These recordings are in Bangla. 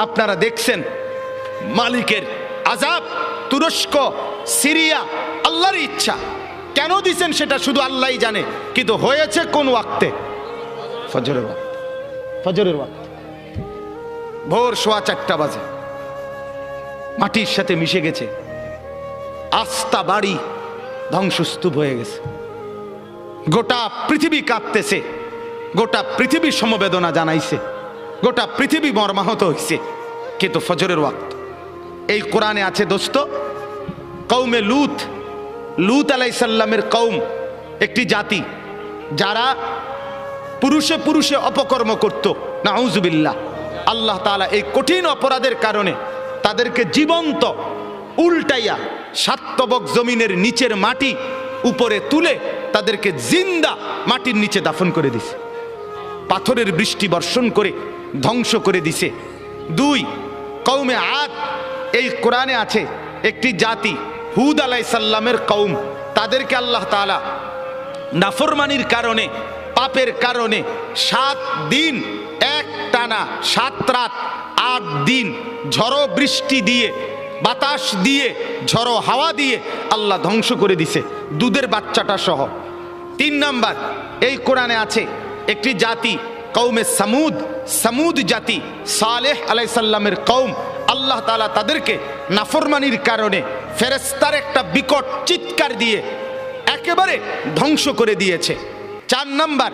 আপনারা দেখছেন মালিকের আযাব তুরস্ক, সিরিয়া, আল্লাহর ইচ্ছা। কেন দিছেন সেটা শুধু আল্লাহই জানে, কিন্তু হয়েছে কোন ওয়াক্তে? ফজরের ওয়াক্ত। ফজরের ওয়াক্ত ভোর 4:15 বাজে, মাটির সাথে মিশে গেছে, আস্থা বাড়ি ধ্বংসস্তূপ হয়ে গেছে। গোটা পৃথিবী কাঁপতেছে, গোটা পৃথিবী সমবেদনা জানাইছে, গোটা পৃথিবী মর্মাহত হইছে, কিন্তু ফজরের ওয়াক্ত। এই কোরআনে আছে দোস্ত, কওমে লূত, লূত আলাইহিস সালামের কওম একটি জাতি যারা পুরুষে পুরুষে অপকর্ম করত, নাউজুবিল্লাহ। আল্লাহ তাআলা এই কঠিন অপরাধের কারণে তাদেরকে জীবন্ত উল্টাইয়া সাতবক জমিনের নিচের মাটি উপরে তুলে তাদেরকে জিন্দা মাটির নিচে দাফন করে দিছে, পাথরের বৃষ্টি বর্ষণ করে ধ্বংস করে দিছে। 2, কওমে আদ, এই কোরআনে আছে একটি জাতি হুদ আলাইহিস সালামের কওম, তাদেরকে আল্লাহ তাআলা নাফরমানির কারণে, পাপের কারণে 7 দিন এক টানা 7 রাত 8 দিন ঝড়ো বৃষ্টি দিয়ে, বাতাস দিয়ে, ঝড়ো হাওয়া দিয়ে আল্লাহ ধ্বংস করে দিছে, দুধের বাচ্চাটা সহ। 3 নাম্বার, এই কোরআনে আছে একটি জাতি কওমে সামুদ, সামুদ জাতি সালেহ আলাইহিস সালামের কওম, আল্লাহ তাআলা তাদেরকে নাফরমানির কারণে ফেরেশতার একটা বিকট চিৎকার দিয়ে একেবারে ধ্বংস করে দিয়েছে। 4 নাম্বার,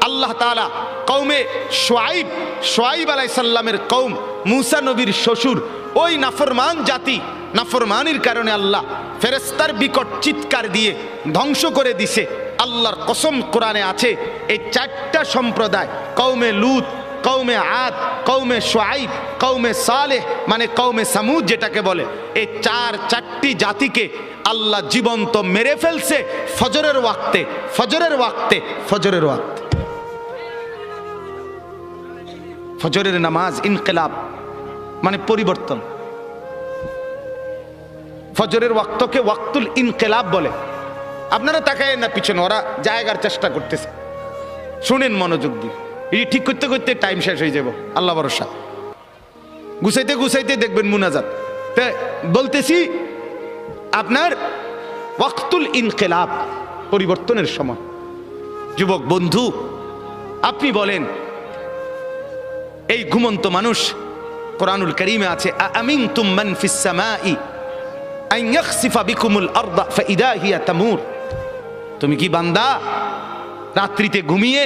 আল্লাহ তাআলা কওমে শুআইব, শুআইব আলাইহিস সালামের কওম, মূসা নবীর শ্বশুর, ওই নাফরমান জাতি, নাফরমানির কারণে আল্লাহ ফেরেশতার বিকট চিৎকার দিয়ে ধ্বংস করে দিছে। আল্লাহর কসম, কোরআনে আছে এই 4টা সম্প্রদায়, কওমে লূত, কওমে আদ, কওমে শুআইব, কওমে সালেহ, মানে কওমে সামুদ যেটাকে বলে, এই 4টি জাতিকে আল্লাহ জীবন্ত মেরে ফেলছে ফজরের ওয়াক্তে, ফজরের ওয়াক্তে, ফজরের ওয়াক্তে। ফজরের নামাজ ইনকিলাব মানে পরিবর্তন। ফজরের ওয়াক্তকে ওয়াক্তুল ইনকিলাব বলে। আপনারা তাকায় না পিছনে, ওরা জায়গার চেষ্টা করতেছে, শুনেন মনোযোগ দিয়ে। এটি ঠিক করতে করতে টাইম শেষ হয়ে যাব, আল্লাহ ভরসা। গুছাইতে গুছাইতে দেখবেন মুনাজাত। বলতেছি আপনার ওয়াক্তুল ইনকিলাব, পরিবর্তনের সময়। যুবক বন্ধু, আপনি বলেন, এই ঘুমন্ত মানুষ, কোরআনুল কারীমে আছে আমিনতুম মান ফিস সামাই আন ইয়াখসিফা বিকুমুল আরদা ফাইদা হিয়া তামুর। তুমি কি বান্দা রাত্রিতে ঘুমিয়ে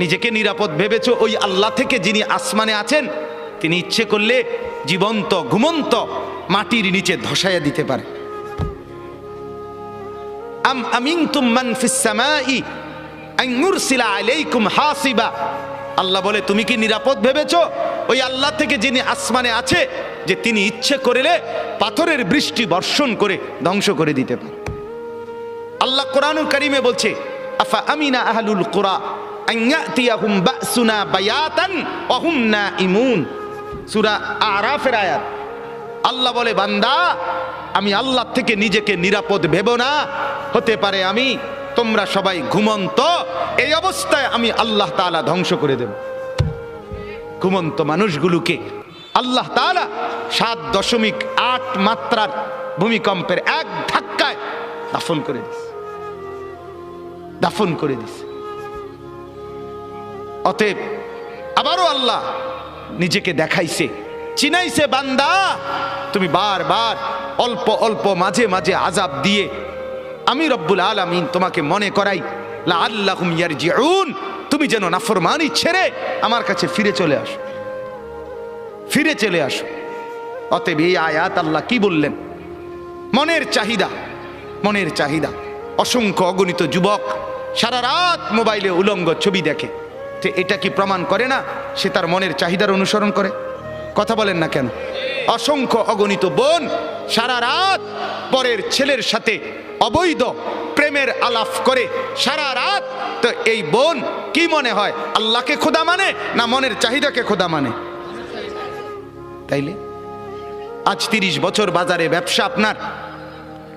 নিজেকে নিরাপদ ভেবেছো ওই আল্লাহ থেকে যিনি আসমানে আছেন, তিনি ইচ্ছে করলে জীবন্ত ঘুমন্ত মাটির নিচে ধসাইয়া দিতে পারে। আম আমিনতুম মান ফিস সামাই আন ইউরসিলা আলাইকুম হাসিবা। আল্লাহ বলে, তুমি কি নিরাপদ ভেবেছো ওই আল্লাহ থেকে যিনি আসমানে আছে, যে তিনি ইচ্ছে করলে পাথরের বৃষ্টি বর্ষণ করে ধ্বংস করে দিতে পারে। আল্লাহ কোরআনুল কারীমে বলছে আফা আমিনা আহলুল কুরা আন ইয়াতিয়াহুম বাসুনা বায়াতান ওয়া হুম নাঈমুন, সূরা আরাফের আয়াত। আল্লাহ বলে, বান্দা আমি আল্লাহ থেকে নিজেকে নিরাপদ ভেবো না, হতে পারে আমি তোমরা সবাই ঘুমন্ত, এই অবস্থায় আমি আল্লাহ তাআলা ধ্বংস করে দেব। ঘুমন্ত মানুষগুলোকে আল্লাহ তাআলা 7.8 মাত্রার ভূমিকম্পের এক ধাক্কায় দাফন করে দিছে, দাফন করে দিছে। অতএব আবারও আল্লাহ নিজেকে দেখাইছে, চিনাইছে, বান্দা তুমি বারবার অল্প অল্প মাঝে মাঝে আযাব দিয়ে আমি রব্বুল আলামিন তোমাকে মনে করাই লাআল্লাহুম ইয়ারজিউন, তুমি যেন নাফরমানি ছেড়ে আমার কাছে ফিরে চলে আসো, ফিরে চলে আসো। অতএব এই আয়াত আল্লাহ কি বললেন? মনের চাহিদা, মনের চাহিদা। অসংখ্য অগণিত যুবক সারা রাত মোবাইলে উলঙ্গ ছবি দেখে, তো এটা কি প্রমাণ করে না সে তার মনের চাহিদার অনুসরণ করে? কথা বলেন না কেন? অসংখ্য অগণিত বোন সারা রাত পরের ছেলের সাথে অবৈধ প্রেমের আলাপ করে সারা রাত, তো এই বোন কি মনে হয় আল্লাহকে খোদা মানে না মনের চাহিদাকে খোদা মানে? তাইলে আজ 30 বছর বাজারে ব্যবসা,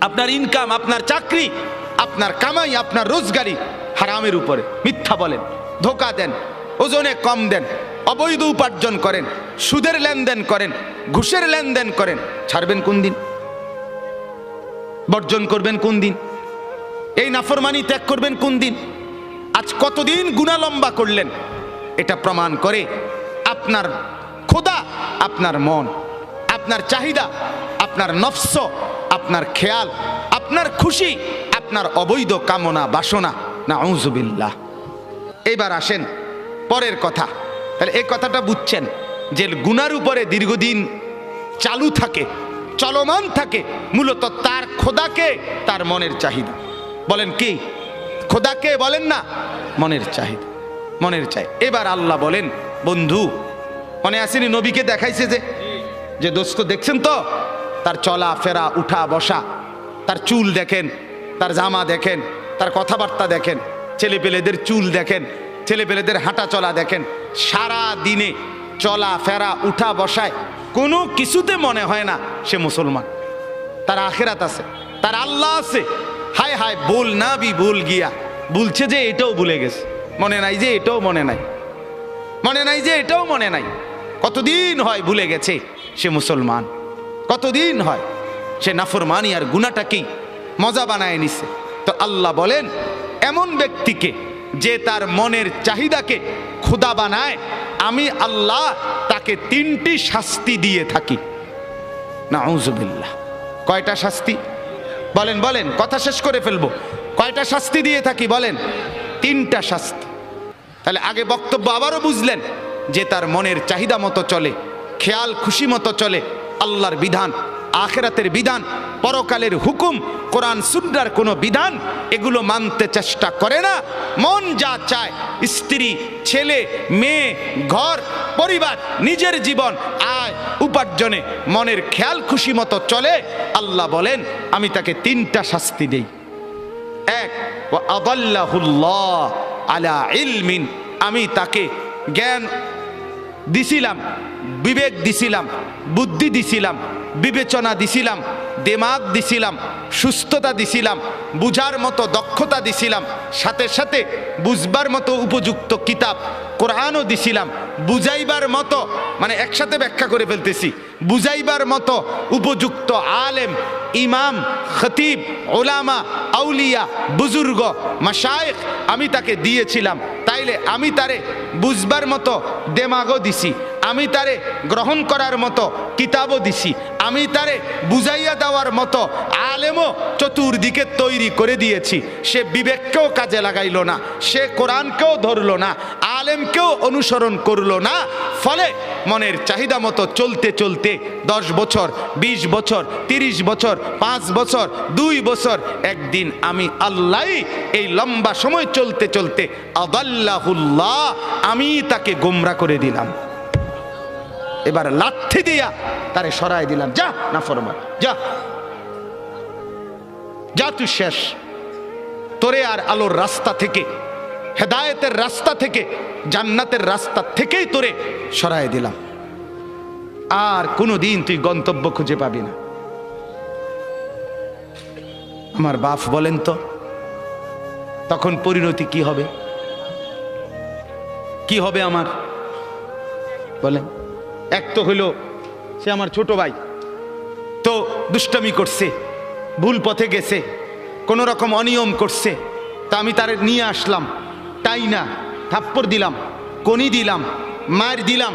আপনার ইনকাম, আপনার চাকরি, আপনার কামাই, আপনার রোজগারি হারামের উপরে। মিথ্যা বলেন, ধোকা দেন, ওজনে কম দেন, অবৈধ উপার্জন করেন, সুদের লেনদেন করেন, ঘুষের লেনদেন করেন, ছাড়বেন কোন দিন? বর্জন করবেন কোন দিন? এই নাফরমানি ত্যাগ করবেন কোন দিন? আজ কতদিন গুনাহ লম্বা করলেন? এটা প্রমাণ করে আপনার খোদা, আপনার মন, আপনার চাহিদা, আপনার নফস, আপনার খেয়াল, আপনার খুশি, আপনার অবৈধ কামনা বাসনা। নাউযুবিল্লাহ। এবার আসেন পরের কথা। তাহলে এই কথাটা বুঝছেন যে গুনার উপরে দীর্ঘদিন চালু থাকে, চলমান থাকে, মূলত তার খোদাকে, তার মনের চাহিদা। বলেন কি? খোদাকে বলেন না, মনের চাহিদা, মনের চাই। এবার আল্লাহ বলেন, বন্ধু মনে আসেনি নবীকে দেখাইছে যে দোস্ত দেখছেন তো, তার চলা ফেরা, উঠা বসা, তার চুল দেখেন, তার জামা দেখেন, তার কথাবার্তা দেখেন, ছেলেপেলেদের চুল দেখেন, ছেলেপেলেদের হাঁটা চলা দেখেন, সারা দিনে চলা ফেরা উঠা বসায় কোনো কিছুতে মনে হয় না সে মুসলমান। তার আখিরাত আছে, তার আল্লাহ আছে। হায় হায় বল না বি ভুল গিয়া, বলছে যে এটাও ভুলে গেছে, মনে নাই যে এটাও মনে নাই, মনে নাই যে এটাও মনে নাই। কতদিন হয় ভুলে গেছে সে মুসলমান, কতদিন হয় সে নাফরমানি আর গুনাহটাকেই মজা বানায় নিছে। তো আল্লাহ বলেন, এমন ব্যক্তিকে যে তার মনের চাহিদাকে খোদা বানায়, আমি আল্লাহ তাকে 3টি শাস্তি দিয়ে থাকি। নাউযুবিল্লাহ। কয়টা শাস্তি? বলেন বলেন, কথা শেষ করে ফেলবো। কয়টা শাস্তি দিয়ে থাকি বলেন? 3টা শাস্তি। তাহলে আগে বক্তব্য আবারও বুঝলেন যে তার মনের চাহিদা মতো চলে, খেয়াল খুশি মতো চলে, আল্লাহর বিধান, আখিরাতের বিধান, পরকালের হুকুম, কোরআন সুন্নাহর কোনো বিধান এগুলো মানতে চেষ্টা করে না। মন যা চায়, স্ত্রী, ছেলে, মেয়ে, ঘর, পরিবার, নিজের জীবন, আয় উপার্জনে মনের খেয়াল খুশি মতো চলে, আল্লাহ বলেন আমি তাকে 3টা শাস্তি দেই। 1, ওয়া আদাল্লাহুল্লাহ আলা ইলমিন, আমি তাকে জ্ঞান দিছিলাম, বিবেক দিছিলাম, বুদ্ধি দিছিলাম, বিবেচনা দিছিলাম, দিমাগ দিছিলাম, সুস্থতা দিছিলাম, বুঝার মতো দক্ষতা দিছিলাম, সাথে সাথে বুঝবার মতো উপযুক্ত কিতাব কোরআনও দিছিলাম, বুঝাইবার মতো, মানে একসাথে ব্যাখ্যা করে ফেলতেছি, বুঝাইবার মতো উপযুক্ত আলেম, ইমাম, খতিব, ওলামা, আউলিয়া, বুজুর্গ, মাশায়েখ আমি তাকে দিয়েছিলাম। তাইলে আমি তারে বুঝবার মতো দেমাগও দিছি, আমি তারে গ্রহণ করার মতো কিতাবও দিছি, আমি তারে বুঝাইয়া দেওয়ার মতো আলেমও চতুর্দিকে তৈরি করে দিয়েছি। সে বিবেককেও কাজে লাগাইল না, সে কোরআনকেও ধরল না, আলেমকেও অনুসরণ করলো না। ফলে মনের চাহিদা মতো চলতে চলতে 10 বছর, 20 বছর, 30 বছর, 5 বছর, 2 বছর, একদিন আমি আল্লাহ এই লম্বা সময় চলতে চলতে আদাল্লাহুল্লাহ, আমি তাকে গোমরা করে দিলাম। এবার লাঠি দিয়া তারে সরাই দিলাম, যা নাফরমান, যা যা, তুই শেষ। তোরে আর আলোর রাস্তা থেকে, হেদায়েতের রাস্তা থেকে, জান্নাতের রাস্তা থেকেই তোরে সরাই দিলাম। আর কোনোদিন তুই গন্তব্য খুঁজে পাবি না। আমার বাপ বলেন তো, তখন পরিণতি কি হবে? কি হবে আমার বলেন? এক তো হইল সে আমার ছোট ভাই, তো দুষ্টামি করছে, ভুল পথে গেছে, কোন রকম অনিয়ম করছে, তা আমি তারে নিয়ে আসলাম, তাই না থাপ্পড় দিলাম, কনি দিলাম, মার দিলাম,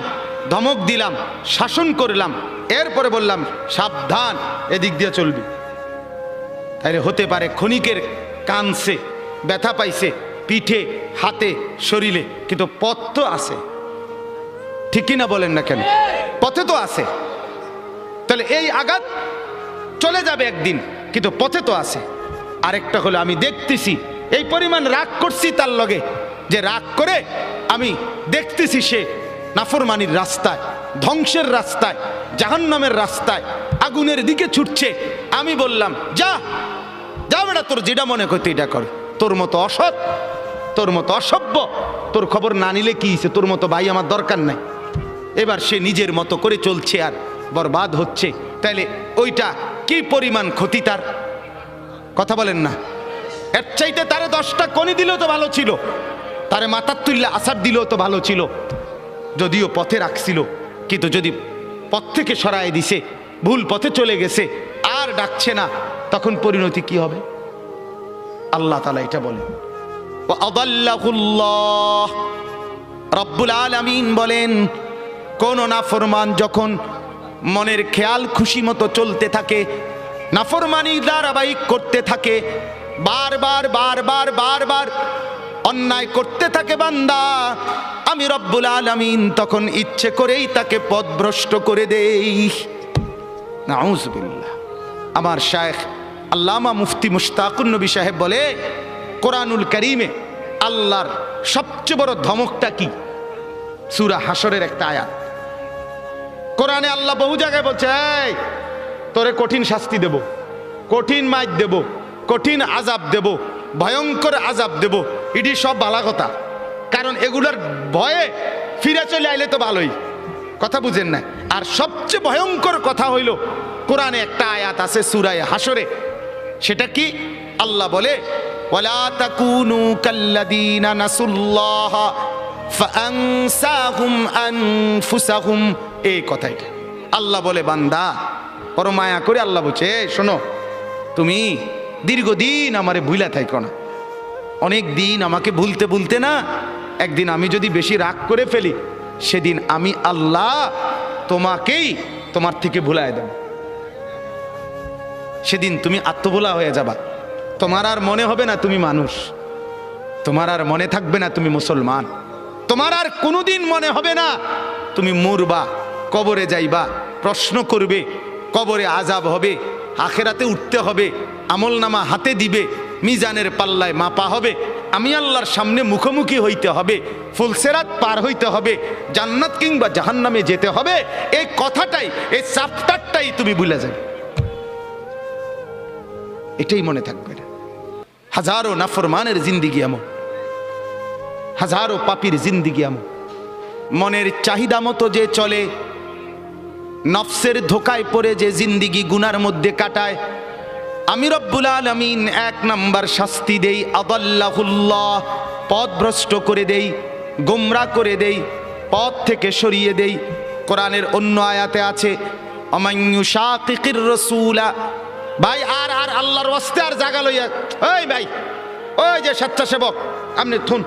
ধমক দিলাম, শাসন করলাম, এরপরে বললাম সাবধান এদিক দিয়ে চলবি। তাইলে হতে পারে ক্ষণিকের কানছে, ব্যথা পাইছে পিঠে, হাতে, শরীরে, কিন্তু পথ তো আছে, ঠিক কিনা বলেন না কেন? পথে তো আছে। তাহলে এই আঘাত চলে যাবে একদিন, কিন্তু পথে তো আছে। আরেকটা হলো আমি দেখতেছি এই পরিমাণ রাগ করছি তার লগে, যে রাগ করে আমি দেখতেছি সে নাফরমানির রাস্তায়, ধ্বংসের রাস্তায়, জাহান্নামের রাস্তায়, আগুনের দিকে ছুটছে। আমি বললাম যা যা বেটা, তোর যেটা মনে করতে এটা কর, তোর মতো অসৎ, তোর মতো অসভ্য, তোর খবর না নিলে কি হয়েছে, তোর মতো ভাই আমার দরকার নাই। এবার সে নিজের মতো করে চলছে আর বরবাদ হচ্ছে। তাইলে ওইটা কি পরিমাণ ক্ষতি তার, কথা বলেন না? এর চাইতে তারে 10টা কনি দিলেও তো ভালো ছিল, তারে মাথার তুললে আসার দিলেও তো ভালো ছিল। যদিও পথে রাখছিল, কিন্তু যদি পথ থেকে সরায় দিছে, ভুল পথে চলে গেছে, আর ডাকছে না, তখন পরিণতি কি হবে? আল্লাহ তাআলা এটা বলেন, ওয়াদাল্লাহুল্লাহ, রব্বুল আলামিন বলেন, কোন নাফরমান যখন মনের খেয়াল খুশি মতো চলতে থাকে, নাফরমানি ধারাবাহিক করতে থাকে, বারবার বারবার বারবার অন্যায় করতে থাকে বান্দা, আমি রব্বুল আলামিন তখন ইচ্ছে করেই তাকে পথভ্রষ্ট করে দেই। নাউযুবিল্লাহ। আমার শায়েখ আল্লামা মুফতি মুশতাকুন নবী সাহেব বলে, কোরআনুল কারীমে আল্লাহর সবচেয়ে বড় ধমকটা কি? সূরা হাশরের একটা আয়াত। কোরআনে আল্লাহ বহু জায়গায় বলছে, এই তোরে কঠিন শাস্তি দেব, কঠিন মাইর দেব, কঠিন আযাব দেব, ভয়ঙ্কর আযাব দেব। এটি সব ভালো কথা, কারণ এগুলোর ভয়ে ফিরে চলে আইলে তো ভালোই, কথা বুঝেন না? আর সবচেয়ে ভয়ঙ্কর কথা হইল, কোরআনে একটা আয়াত আছে সূরা হাশরে, সেটা কি? আল্লাহ বলে, ওয়ালা তাকুনু কাল্লাযীনা নাসুল্লাহ ফাআনসাহুম আনফুসাহুম। এই কথাইটা আল্লাহ বলে, বান্দা বড় মায়া করে আল্লাহ বলছে, শোনো, তুমি দীর্ঘদিন আমারে ভুলা থাইকো না, অনেক দিন আমাকে ভুলতে ভুলতে না, একদিন আমি যদি বেশি রাগ করে ফেলি, সেদিন আমি আল্লাহ তোমাকেই তোমার থেকে ভুলায় দেব। সেদিন তুমি আত্মভোলা হয়ে যাবা, তোমার আর মনে হবে না তুমি মানুষ, তোমার আর মনে থাকবে না তুমি মুসলমান, তোমার আর কোনোদিন মনে হবে না তুমি মরবা, কবরে যাইবা, প্রশ্ন করবে, কবরে আযাব হবে, আখেরাতে উঠতে হবে, আমলনামা হাতে দিবে, মিজানের পাল্লায় মাপা হবে, আমি আল্লাহর সামনে মুখোমুখি হইতে হবে, ফুলসেরাত পার হইতে হবে, জান্নাত কিংবা জাহান্নামে যেতে হবে। এই কথাটাই, এই চ্যাপ্টারটাই তুমি ভুলে যাবে, এটাই মনে থাকবে না। হাজারো নাফরমানের জিন্দিগি এমন, হাজারো পাপীর জিন্দিগি এমন, মনের চাহিদা মতো যে চলে, নফসের ধোকায় পড়ে যে জিন্দিগি গুনার মধ্যে কাটায়, আমি রব্বুল আলামিন এক নাম্বার শাস্তি দেই, আদাল্লাহুল্লাহ, পথভ্রষ্ট করে দেই, গোমরা করে দেই, পথ থেকে সরিয়ে দেই। কোরআনের অন্য আয়াতে আছে, অমাইয়ুশাকিকির রাসূলা। ভাই আর আর আল্লাহর ওয়াস্তে আর জায়গা লইয়া, ওই ভাই, ওই যে স্বেচ্ছাসেবক, আপনি থুন,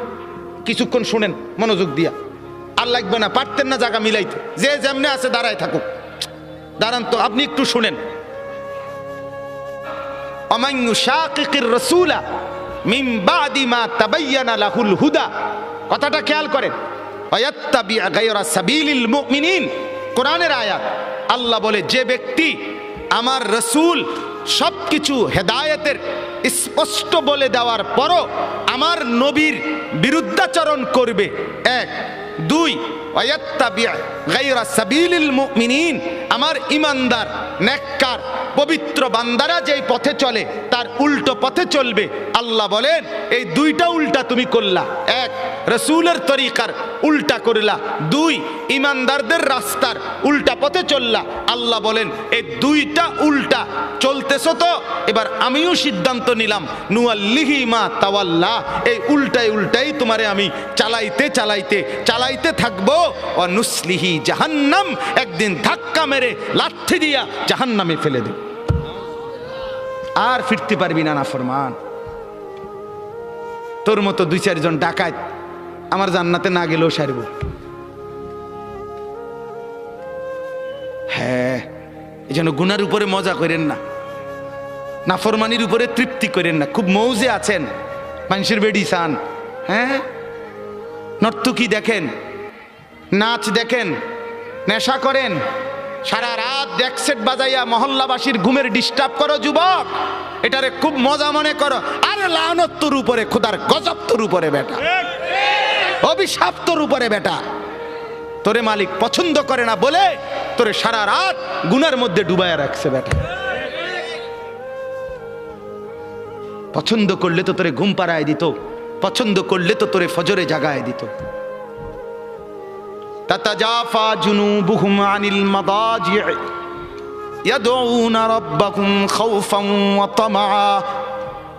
কিছুক্ষণ শুনেন মনোযোগ দিয়া, আর লাগবে না, পারতেন না জায়গা মিলাইতে, যে যেমনে আছে দাঁড়ায় থাকুক, দাঁড়ান তো, আপনি একটু শুনেন। অমাইয়ুশাকিকির রাসূলা মিন বাদি মা তাবায়্যানা লাহুল হুদা, কথাটা খেয়াল করেন, ওয়ায়াত্তাবি গায়রা সাবিলিল মুমিনিন, কোরআনের আয়াত। আল্লাহ বলে, যে ব্যক্তি আমার রাসূল সবকিছু হেদায়েতের স্পষ্ট বলে দেওয়ার পরও আমার নবীর বিরুদ্ধাচরণ করবে, এক। দুই, ওয়ায়াত্তাবি গায়রা সাবিলিল মুমিনিন, আমার ঈমানদার নেককার পবিত্র বান্দারা যেই পথে চলে তার উল্টো পথে চলবে। আল্লাহ বলেন, এই দুইটা উল্টা তুমি করলা, এক রাসূলের তরিকার উল্টা করলা, দুই ঈমানদারদের রাস্তার উল্টা পথে চললা। আল্লাহ বলেন, এই দুইটা উল্টা চলতেছো তো, এবার আমিও সিদ্ধান্ত নিলাম, নুয়াল্লিহি মা তাওয়াল্লা, এই উল্টাই উল্টাই তোমারে আমি চালাইতে চালাইতে চালাইতে থাকবো, ওয়া নুসলিহি জাহান্নাম, একদিন ধাক্কা মেরে লাথি দিয়া জাহান্নামে ফেলে দেব, আর ফিরতে পারবি না নাফরমান। তোর মতো দুই চারজন ডাকাত আমার জান্নাতে না গেলেও সারব। হ্যাঁ, এই জন্য গুনার উপরে মজা করেন না, নাফরমানির উপরে তৃপ্তি করেন না। খুব মৌজে আছেন, মানুষের বেডি চান, হ্যাঁ, নর্তকী দেখেন, নাচ দেখেন, নেশা করেন, সারা রাত ডেকসেট বাজাইয়া মহল্লাবাসীর ঘুমের ডিস্টার্ব করো যুবক, এটারে খুব মজা মনে করো। আরে লানত তোর উপরে, খোদার গজব তোর উপরে বেটা, অভিশাপ তোর উপরে বেটা। তোরে মালিক পছন্দ করে না বলে তোরে সারা রাত গুনার মধ্যে ডুবাইয়া রাখছে বেটা। পছন্দ করলে তো তোরে ঘুম পাড়ায় দিত, পছন্দ করলে তো তোরে ফজরে জাগায় দিত। তাতাজাফা জুনুবুহুম আনিল মাদাজি' ইয়াদউনা রাব্বাহুম খাওফান ওয়া তামআ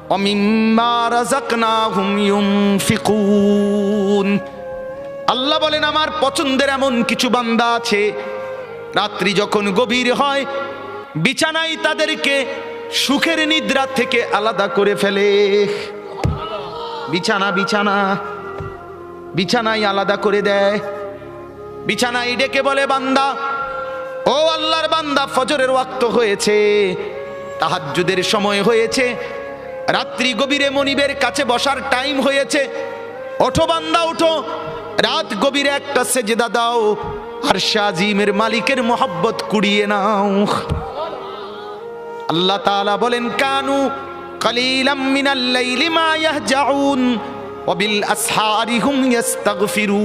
ওয়া মিম্মা রাযাকনাহুম ইউনফিকুন। আল্লাহ বলেন আমার পছন্দের এমন কিছু বান্দা আছে, রাত্রি যখন গভীর হয় বিছানায় তাদেরকে সুখের নিদ্রা থেকে আলাদা করে ফেলে। বিছানায় আলাদা করে দেয়। বিছানায় ডেকে বলে, বান্দা, ও আল্লাহর বান্দা, ফজরের ওয়াক্ত হয়েছে, তাহাজ্জুদের সময় হয়েছে, রাত্রি গভীরে মনিবের কাছে বসার টাইম হয়েছে, ওঠো বান্দা ওঠো, রাত গভীরে একটা সেজদা দাও, আর শাজিমের মালিকের মোহাব্বত কুড়িয়ে নাও। আল্লাহ তাআলা বলেন, কানু কালিলাম মিনাল লাইলি মা ইয়াহজাউন ওয়া বিল আসহারি হুম ইস্তাগফিরুন।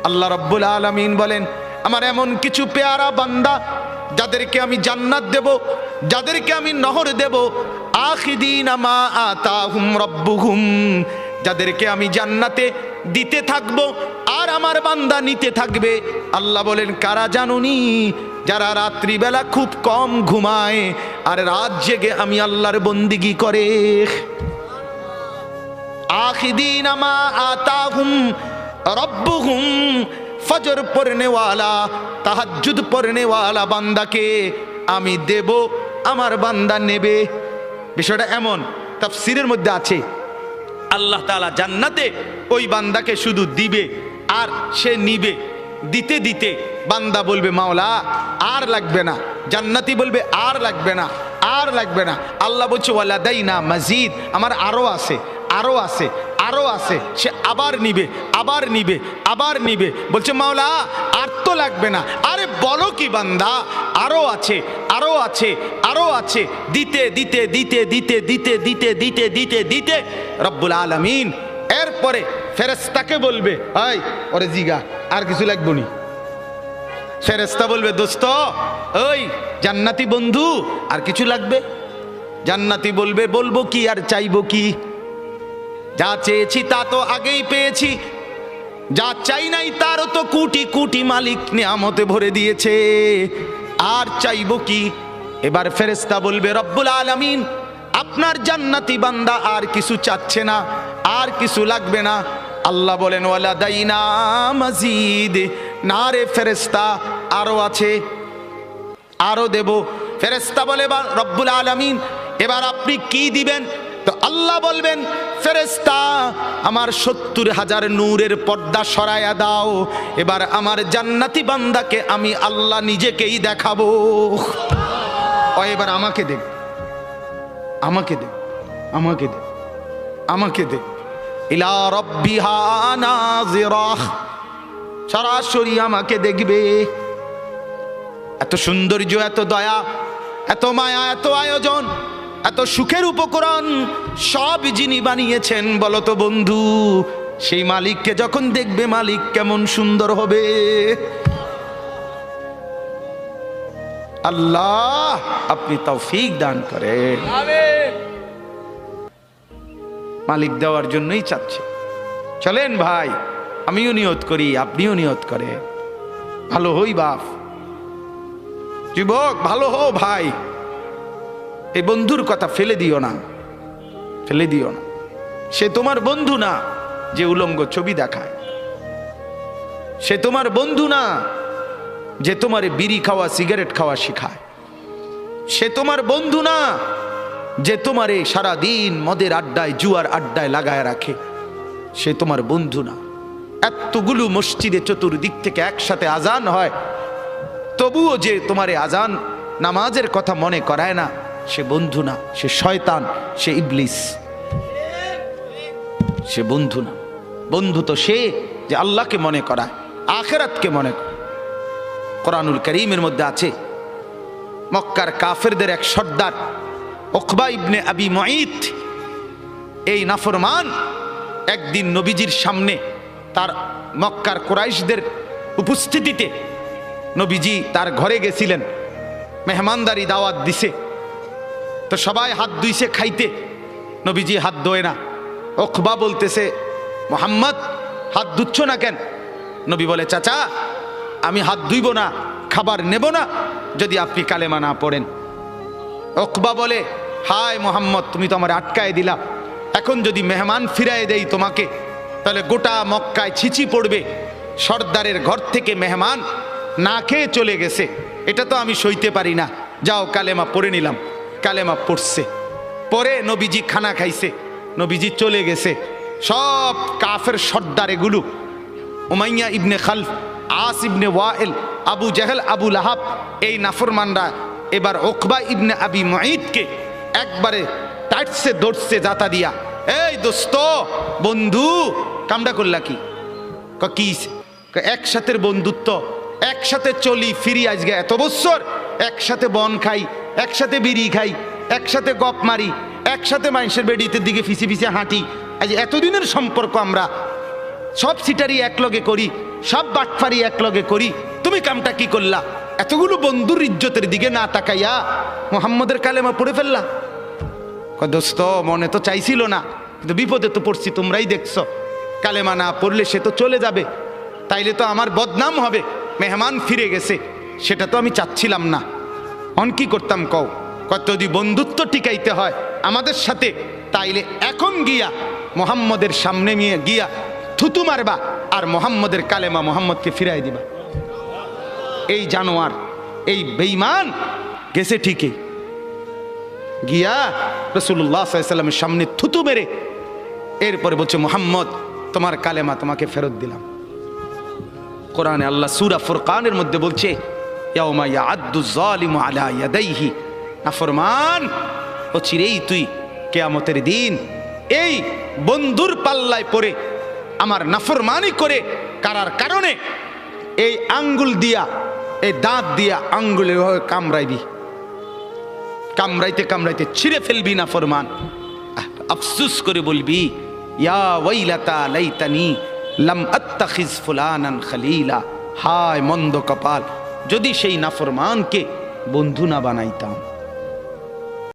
আল্লাহ রাব্বুল আলামিন বলেন, আমার এমন কিছু পেয়ারা বান্দা যাদেরকে আমি জান্নাত দেব, যাদেরকে আমি নহর দেব, আখিদিন মা আতাহুম রাব্বুহুম, যাদেরকে আমি জান্নাতে দিতে থাকবো আর আমার বান্দা নিতে থাকবে। আল্লাহ বলেন, কারা জানুনি? যারা রাত্রিবেলা খুব কম ঘুমায় আর রাত জেগে আমি আল্লাহর বন্দিগি করে। আখিদিন মা আতাহুম রাব্বুহুম, ফজর পড়নেওয়ালা, তাহাজ্জুদ পড়নেওয়ালা বান্দাকে আমি দেব, আমার বান্দা নেবে। বিষয়টা এমন, তাফসীরের মধ্যে আছে আল্লাহ তাআলা জান্নাতে ওই বান্দাকে শুধু দিবে আর সে নিবে। দিতে দিতে বান্দা বলবে, মাওলা আর লাগবে না। জান্নাতি বলবে, আর লাগবে না, আর লাগবে না। আল্লাহ বলছে, ওয়ালাদাইনা মাজিদ, আমার আরো আছে, আরো আছে, আরো আছে। সে আবার নিবে, আবার নিবে, আবার নিবে। বলছে, মাওলা আর তো লাগবে না। আরে বলো কি বান্দা, আরো আছে, আরো আছে, আরো আছে। দিতে দিতে দিতে দিতে দিতে দিতে দিতে দিতে দিতে রব্বুল আলামিন এরপরে ফেরেশতাকে বলবে, এই ওরে জিগা আর কিছু লাগবে নি। ফেরেশতা বলবে, দোস্ত ওই জান্নাতি বন্ধু, আর কিছু লাগবে? জান্নাতি বলবে, বলবো কি আর চাইবো কি? যা চেয়েছি তা তো আগেই পেয়েছি, যা চাই নাই তারও তো কোটি কোটি মালিক নিয়ামতে ভরে দিয়েছে, আর চাইবো কি? এবার ফেরেশতা বলবে, রব্বুল আলামিন আপনার জান্নাতি বান্দা আর কিছু চাচ্ছে না, আর কিছু লাগবে না। আল্লাহ বলেন, ওয়ালাদাইনা মাজিদ, না রে ফেরেশতা, আরো আছে, আরো দেব। ফেরেশতা বলে, রব্বুল আলামিন এবার আপনি কি দিবেন? তো আল্লাহ বলবেন, ফেরেশতা আমার 70,000 নূরের পর্দা সরায়া দাও, এবার আমার জান্নাতি বান্দাকে আমি আল্লাহ নিজেকেই দেখাবো। ও এবার আমাকে দেখ, আমাকে দে, আমাকে দে, আমাকে দে। ইলা রাব্বিহা নাযিরাহ, সরাসরি আমাকে দেখবে। এত সৌন্দর্য, এত দয়া, এত মায়া, এত আয়োজন, এত সুখের উপকরণ সব যিনি বানিয়েছেন বলো তো বন্ধু, সেই মালিককে যখন দেখবে মালিক কেমন সুন্দর হবে। আল্লাহ আপনি তৌফিক দান করেন। মালিক দেওয়ার জন্যই চাচ্ছে। চলেন ভাই, আমিও নিয়ত করি, আপনিও নিয়ত করে, ভালো হই বাপ, যুবক ভালো হো ভাই। এই বন্ধুর কথা ফেলে দিও না, ফেলে দিও না। সে তোমার বন্ধু না যে উলঙ্গ ছবি দেখায়, সে তোমার বন্ধু না যে তোমার বিড়ি খাওয়া সিগারেট খাওয়া শিখায়, সে তোমার বন্ধু না যে তোমারে সারাদিন মদের আড্ডায় জুয়ার আড্ডায় লাগায় রাখে, সে তোমার বন্ধু না। এতগুলো মসজিদে চতুর্দিক থেকে একসাথে আজান হয়, তবুও যে তোমারে আজান নামাজের কথা মনে করায় না, সে বন্ধু না, সে শয়তান, সে ইবলিস, সে বন্ধু না। বন্ধু তো সে যে আল্লাহকে মনে করায়, আখিরাতকে মনে করে। কোরআনুল কারীমের মধ্যে আছে, মক্কার কাফেরদের এক সর্দার উকবা ইবনে আবি মুঈত, এই নাফরমান একদিন নবীজির সামনে তার মক্কার কুরাইশদের উপস্থিতিতে নবীজি তার ঘরে গেছিলেন, মেহমানদারি দাওয়াত দিছে, তো সবাই হাত ধুইছে খাইতে, নবীজি হাত ধোয় না। উকবা বলতেছে, মুহাম্মদ হাত ধুচ্ছ না কেন? নবী বলে, চাচা আমি হাত ধুইব না, খাবার নেব না যদি আপনি কালেমা না পড়েন। উকবা বলে, হায় মুহাম্মদ তুমি তো আমার আটকায় দিলা, এখন যদি মেহমান ফিরায় দেই তোমাকে তাহলে গোটা মক্কায় ছিচি পড়বে, সর্দারের ঘর থেকে মেহমান না খেয়ে চলে গেছে, এটা তো আমি সইতে পারি না। যাও কালেমা পড়ে নিলাম। কালেমা পড়ছে, পরে নবীজি খানা খাইছে, নবীজি চলে গেছে। সব কাফের সর্দার এগুলো, উমাইয়া ইবনে খালফ, আস ইবনে ওয়াইল, আবু জাহেল, আবু লাহাব, এই নাফরমানরা এবার উকবা ইবনে আবি মুঈদকে একবারে টাইটসে ধরছে জাতা দিয়া। এই দোস্ত, বন্ধু, কামডা করলা কি? কি একসাথে বন্ধুত্ব, একসাথে চলি ফিরি, আজকে এত বছর একসাথে বন খাই, একসাথে বিড়ি খাই, একসাথে গপ মারি, একসাথে মানুষের বেডিতে দিকে ফিসে ফিসে হাঁটি, আজ এতদিনের সম্পর্ক আমরা সব সিটারি একলগে করি, সব বাটফারি একলগে করি, তুমি কামটা কি করলা? এতগুলো বন্ধুর ইজ্জতের দিকে না তাকাইয়া মুহাম্মদের কালেমা পড়ে ফেললা। দোস্ত, মনে তো চাইছিল না, কিন্তু বিপদে তো পড়ছি, তোমরাই দেখছো। কালেমা না পড়লে সে তো চলে যাবে, তাইলে তো আমার বদনাম হবে, মেহমান ফিরে গেছে, সেটা তো আমি চাচ্ছিলাম না। অন কি করতাম কও? কত যদি বন্ধুত্ব টিকাইতে হয় আমাদের সাথে, তাইলে এখন গিয়া মোহাম্মদের সামনে নিয়ে গিয়া থুতু মারবা আর মোহাম্মদের কালেমা মোহাম্মদকে ফিরাই দিবা। এই জানোয়ার, এই বেঈমান গেছে ঠিকই, গিয়া রাসূলুল্লাহ সাল্লাল্লাহু আলাইহি ওয়াসাল্লামের সামনে থুতু মেরে এরপরে বলছে, মুহাম্মদ তোমার কালেমা তোমাকে ফেরত দিলাম। কোরআনে আল্লাহ সূরা ফুরকানের মধ্যে বলছে, ইয়াউমা ইয়াআদ্দু যালিমু আলা ইয়াদাইহি, নাফরমান ও চিরেই তুই কিয়ামতের দিন এই বন্ধুর পাল্লায় পড়ে আমার নাফরমানি করে কারার কারণে এই আঙ্গুল দিয়া, এই দাঁত দিয়া আঙ্গুলে কামড়াইবি, কামড়াইতে কামড়াইতে ছিঁড়ে ফেলবি নাফরমান। আফসুস করে বলবি, ইয়া ওয়াইলাতা লাইতানি লাম আত্তাখিজ ফুলানান খলিলা, হায় মন্দ কপাল, যদি সেই নাফরমানকে বন্ধু না বানাইতাম।